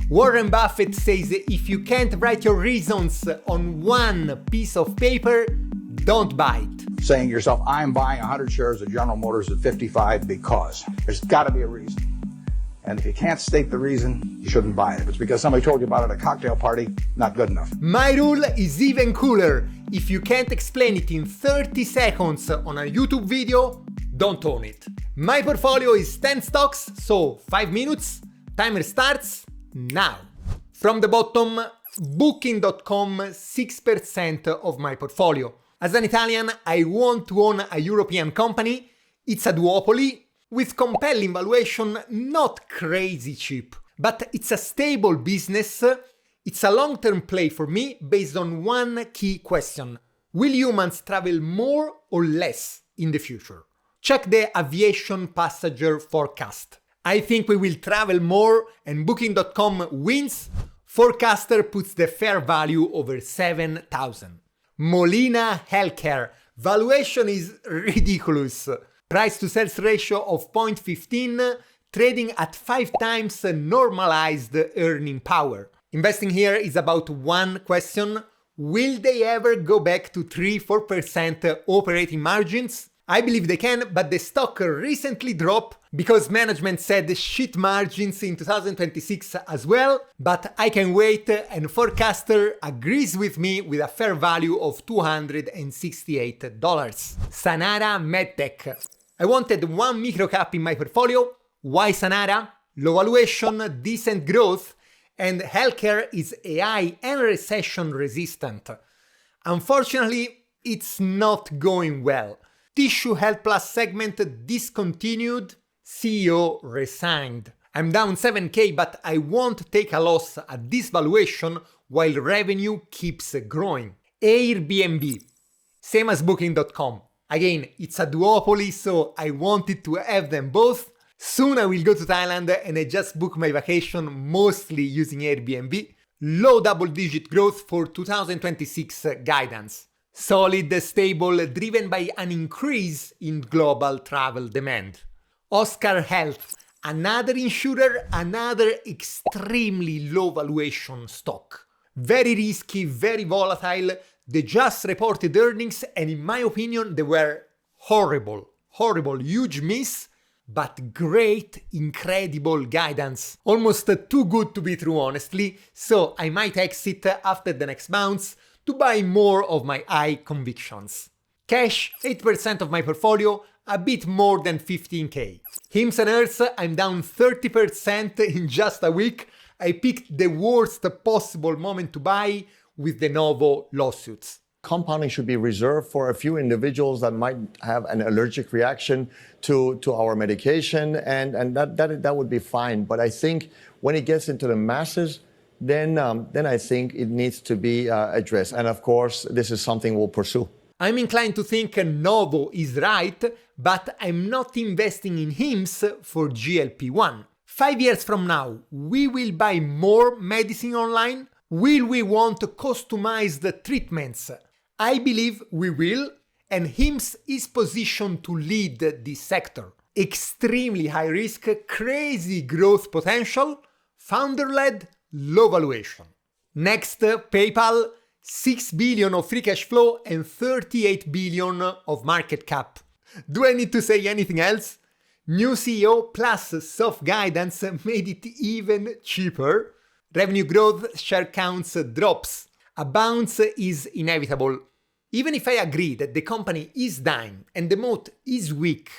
Warren Buffett says if you can't write your reasons on one piece of paper, don't buy it. Saying to yourself, I'm buying 100 shares of General Motors at 55 because there's got to be a reason. And if you can't state the reason, you shouldn't buy it. If it's because somebody told you about it at a cocktail party, not good enough. My rule is even cooler. If you can't explain it in 30 seconds on a YouTube video, don't own it. My portfolio is 10 stocks, so 5 minutes. Timer starts now. From the bottom, Booking.com, 6% of my portfolio. As an Italian, I want to own a European company. It's a duopoly with compelling valuation, not crazy cheap. But it's a stable business. It's a long-term play for me based on one key question. Will humans travel more or less in the future? Check the aviation passenger forecast. I think we will travel more and Booking.com wins. Forecaster puts the fair value over 7,000. Molina Healthcare. Valuation is ridiculous. Price to sales ratio of 0.15, trading at 5 times normalized earning power. Investing here is about one question. Will they ever go back to 3-4% operating margins? I believe they can, but the stock recently dropped because management said shit margins in 2026 as well, but I can wait and forecaster agrees with me with a fair value of $268. Sanara Medtech. I wanted one microcap in my portfolio. Why Sanara? Low valuation, decent growth, and healthcare is AI and recession resistant. Unfortunately, it's not going well. Tissue Health Plus segment discontinued, CEO resigned. I'm down 7k, but I won't take a loss at this valuation while revenue keeps growing. Airbnb, same as Booking.com. Again, it's a duopoly, so I wanted to have them both. Soon I will go to Thailand and I just booked my vacation mostly using Airbnb. Low double-digit growth for 2026 guidance. Solid, stable, driven by an increase in global travel demand. Oscar Health, another insurer, another extremely low valuation stock. Very risky, very volatile. They just reported earnings and in my opinion they were horrible, huge miss, but great, incredible guidance. Almost too good to be true, honestly, so I might exit after the next bounce to buy more of my high convictions. Cash, 8% of my portfolio, a bit more than 15k. Hims and Hers, I'm down 30% in just a week. I picked the worst possible moment to buy with the Novo lawsuits. Compounding should be reserved for a few individuals that might have an allergic reaction to our medication, and that would be fine. But I think when it gets into the masses, then I think it needs to be addressed. And of course, this is something we'll pursue. I'm inclined to think Novo is right, but I'm not investing in Hims for GLP-1. 5 years from now, we will buy more medicine online? Will we want customized treatments? I believe we will, and Hims is positioned to lead this sector. Extremely high risk, crazy growth potential, founder-led, low valuation. Next, PayPal, 6 billion of free cash flow and 38 billion of market cap. Do I need to say anything else? New CEO plus soft guidance made it even cheaper. Revenue growth, share counts drops. A bounce is inevitable. Even if I agree that the company is dying and the moat is weak,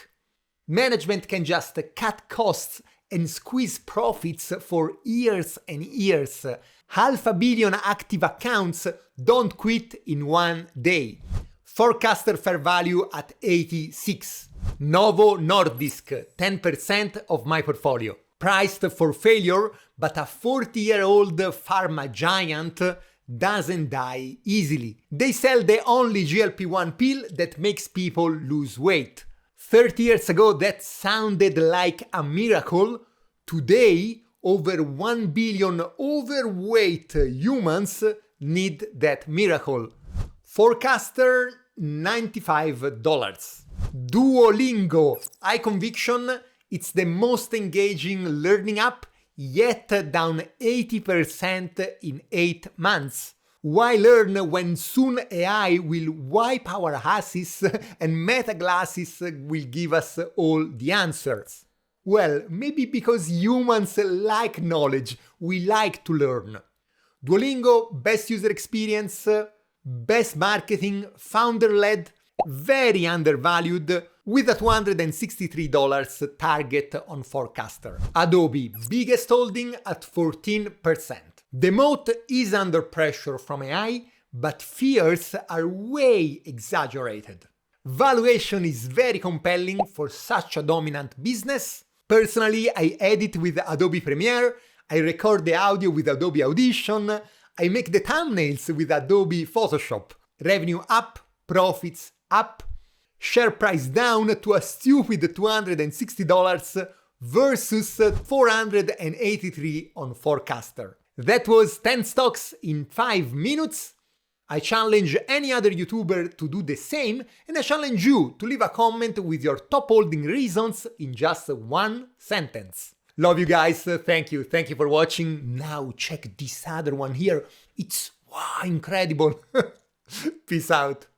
management can just cut costs and squeeze profits for years and years. 500 million active accounts don't quit in one day. Forecaster fair value at 86. Novo Nordisk, 10% of my portfolio. Priced for failure, but a 40-year-old pharma giant doesn't die easily. They sell the only GLP-1 pill that makes people lose weight. 30 years ago that sounded like a miracle. Today, over 1 billion overweight humans need that miracle. Forecaster, $95. Duolingo, high conviction, it's the most engaging learning app yet down 80% in 8 months. Why learn when soon AI will wipe our asses and meta glasses will give us all the answers? Well, maybe because humans like knowledge, we like to learn. Duolingo, best user experience, best marketing, founder-led, very undervalued, with a $263 target on Forecaster. Adobe, biggest holding at 14%. The moat is under pressure from AI, but fears are way exaggerated. Valuation is very compelling for such a dominant business. Personally, I edit with Adobe Premiere, I record the audio with Adobe Audition, I make the thumbnails with Adobe Photoshop. Revenue up, profits up, share price down to a stupid $260 versus $483 on Forecaster. That was 10 stocks in 5 minutes. I challenge any other YouTuber to do the same, and I challenge you to leave a comment with your top holding reasons in just 1 sentence. Love you guys, thank you for watching. Now check this other one here, it's wow, incredible. Peace out.